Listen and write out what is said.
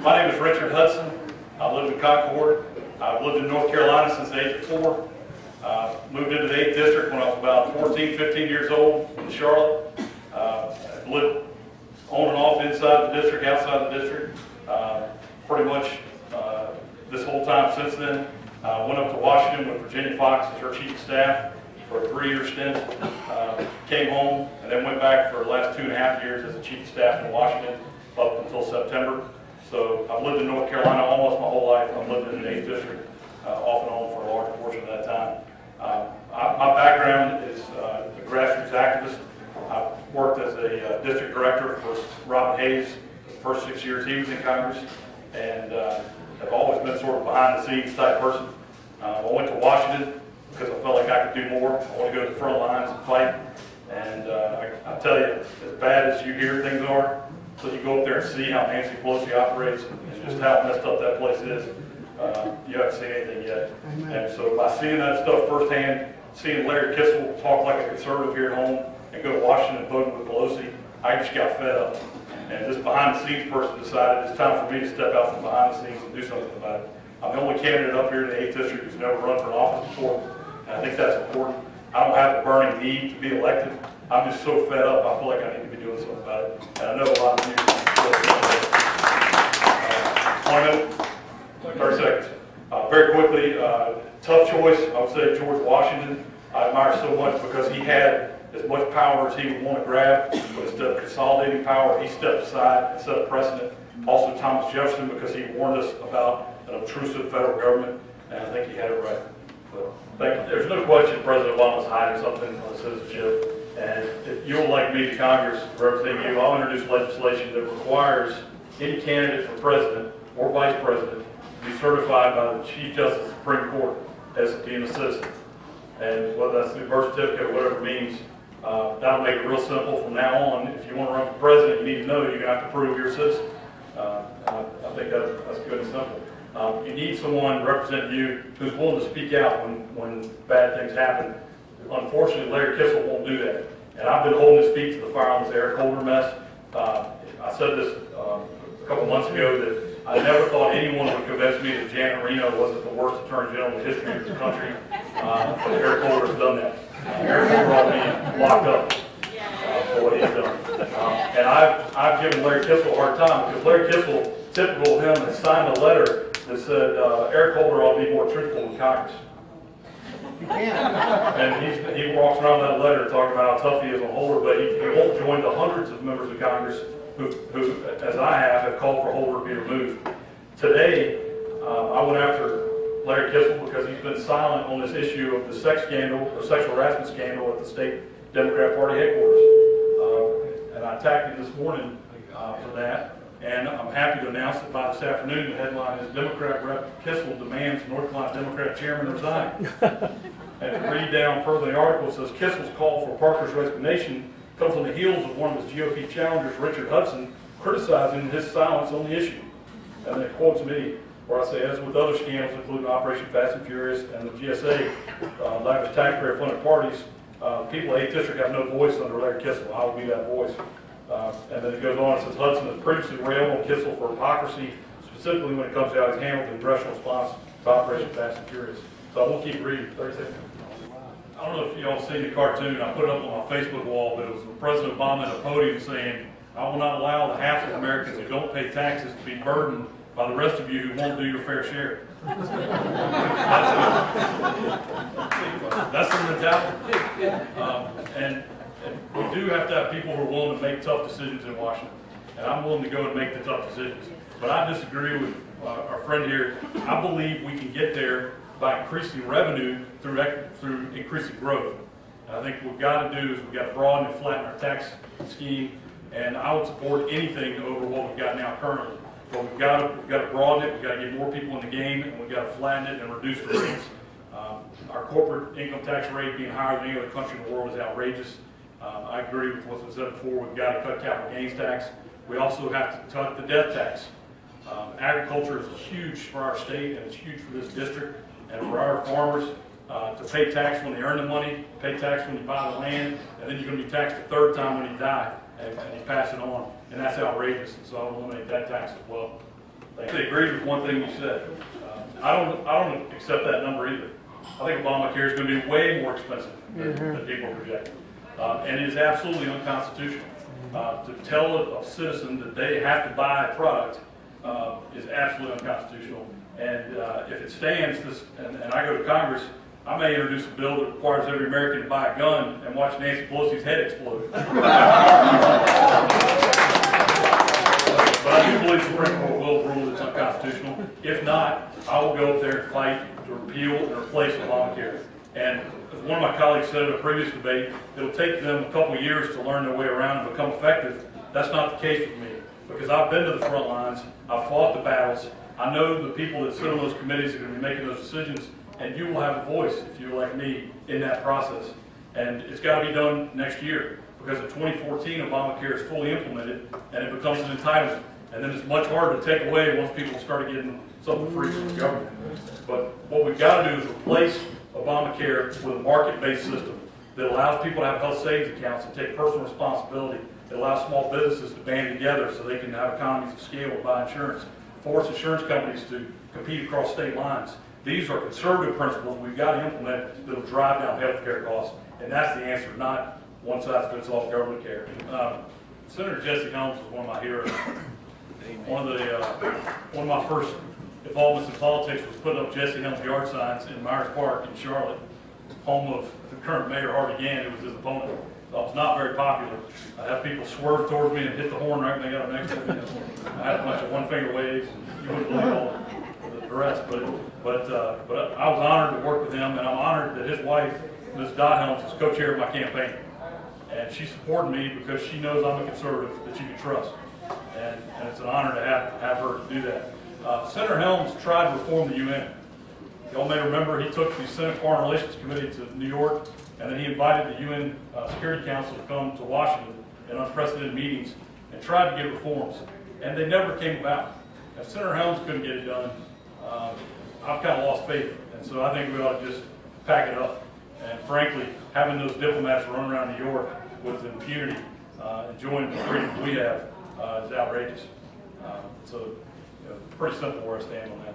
My name is Richard Hudson. I live in Concord. I've lived in North Carolina since the age of 4. Moved into the 8th District when I was about 14, 15 years old in Charlotte. I've lived on and off inside the district, outside the district, pretty much this whole time since then. Went up to Washington with Virginia Fox as her chief of staff for a 3-year stint. Came home and then went back for the last 2.5 years as the chief of staff in Washington up until September. So I've lived in North Carolina almost my whole life. I've lived in the 8th District off and on for a large portion of that time. My background is a grassroots activist. I worked as a district director for Robin Hayes the first 6 years he was in Congress, and I've always been sort of behind the scenes type person. I went to Washington because I felt like I could do more. I want to go to the front lines and fight. And I tell you, as bad as you hear things are, so you go up there and see how Nancy Pelosi operates and just how messed up that place is, you haven't seen anything yet. And so by seeing that stuff firsthand, seeing Larry Kissel talk like a conservative here at home and go to Washington and vote with Pelosi, I just got fed up. And this behind-the-scenes person decided it's time for me to step out from behind the scenes and do something about it. I'm the only candidate up here in the 8th District who's never run for an office before, and I think that's important. I don't have a burning need to be elected. I'm just so fed up, I feel like I need to be doing something about it. And I know a lot of you. 30 seconds. Very quickly, tough choice. I would say George Washington. I admire so much because he had as much power as he would want to grab, but instead of consolidating power, he stepped aside and set a precedent. Also Thomas Jefferson, because he warned us about an obtrusive federal government, and I think he had it right. So, thank you. There's no question President Obama's hiding something on citizenship. And if you'll elect me to Congress representing you, I'll introduce legislation that requires any candidate for president or vice president to be certified by the Chief Justice of the Supreme Court as being a citizen. And whether that's through birth certificate or whatever it means, that'll make it real simple from now on. If you want to run for president, you need to know you're going to have to prove you're a citizen. I think that's good and simple. You need someone representing you who's willing to speak out when bad things happen. Unfortunately, Larry Kissel won't do that. And I've been holding his feet to the fire on this Eric Holder mess. I said this a couple months ago that I never thought anyone would convince me that Janet Reno wasn't the worst attorney general in the history of this country. But Eric Holder has done that. Eric Holder ought to be locked up for what he's done. And I've given Larry Kissel a hard time because Larry Kissel, typical of him, has signed a letter that said Eric Holder ought to be more truthful in Congress. And he walks around that letter talking about how tough he is on Holder, but he won't join the hundreds of members of Congress who, as I have called for Holder to be removed. Today, I went after Larry Kissel because he's been silent on this issue of the sex scandal, or sexual harassment scandal at the state Democrat Party headquarters. And I attacked him this morning for that. And I'm happy to announce that by this afternoon, the headline is Democrat Rep. Kissel demands North Carolina Democrat chairman resign. And to read down further in the article, it says Kissel's call for Parker's resignation comes on the heels of one of his GOP challengers, Richard Hudson, criticizing his silence on the issue. And it quotes me, where I say, as with other scandals, including Operation Fast and Furious and the GSA, lavish taxpayer-funded parties, people in the 8th District have no voice under Larry Kissel. I will be that voice. And then it goes on and says Hudson has previously railed on Kissel for hypocrisy, specifically when it comes to how he's handled the congressional response to Operation Fast and Furious. So I won't keep reading. 30 seconds. I don't know if you all seen the cartoon. I put it up on my Facebook wall, but it was President Obama at a podium saying, "I will not allow the half of Americans who don't pay taxes to be burdened by the rest of you who won't do your fair share." That's the mentality. And we do have to have people who are willing to make tough decisions in Washington. And I'm willing to go and make the tough decisions. But I disagree with our friend here. I believe we can get there by increasing revenue through increasing growth. And I think what we've got to do is we've got to broaden and flatten our tax scheme. And I would support anything over what we've got now currently. But we've got to broaden it, we've got to get more people in the game, and we've got to flatten it and reduce the rates. Our corporate income tax rate being higher than any other country in the world is outrageous. I agree with what's been said before. We've got to cut capital gains tax. We also have to cut the death tax. Agriculture is huge for our state, and it's huge for this district, and for our farmers to pay tax when they earn the money, pay tax when you buy the land, and then you're going to be taxed a third time when you die, and you pass it on, and that's outrageous. And so I'll eliminate that tax as well. I agree with one thing you said. I don't accept that number either. I think Obamacare is going to be way more expensive than people are projecting. And it is absolutely unconstitutional. To tell a citizen that they have to buy a product is absolutely unconstitutional. And if it stands, and I go to Congress, I may introduce a bill that requires every American to buy a gun and watch Nancy Pelosi's head explode. But I do believe the Supreme Court will rule it's unconstitutional. If not, I will go up there and fight to repeal and replace Obamacare. And as one of my colleagues said in a previous debate, it'll take them a couple of years to learn their way around and become effective. That's not the case with me, because I've been to the front lines, I've fought the battles, I know the people that sit on those committees are going to be making those decisions, and you will have a voice, if you're like me, in that process. And it's got to be done next year, because in 2014, Obamacare is fully implemented, and it becomes an entitlement. And then it's much harder to take away once people start getting something free from the government. But what we've got to do is replace Obamacare with a market-based system that allows people to have health savings accounts and take personal responsibility. It allows small businesses to band together so they can have economies of scale to buy insurance. Force insurance companies to compete across state lines. These are conservative principles we've got to implement that will drive down health care costs. And that's the answer, not one-size-fits-all government care. Senator Jesse Helms was one of my heroes. One of my first involvements in politics was putting up Jesse Helms yard signs in Myers Park in Charlotte, home of the current mayor, Harvey Gann, who was his opponent. So I was not very popular. I'd have people swerve towards me and hit the horn right when they got up next to me. I had a bunch of one-finger waves. You wouldn't believe all the rest. But I was honored to work with him, and I'm honored that his wife, Ms. Dot Helms, is co-chair of my campaign. And she supported me because she knows I'm a conservative that you can trust. And it's an honor to have her to do that. Senator Helms tried to reform the UN. Y'all may remember he took the Senate Foreign Relations Committee to New York, and then he invited the UN Security Council to come to Washington in unprecedented meetings and tried to get reforms. And they never came about. If Senator Helms couldn't get it done, I've kind of lost faith. And so I think we ought to just pack it up. And frankly, having those diplomats run around New York with impunity, enjoying the freedoms we have, is outrageous. So, pretty simple where I stand on that.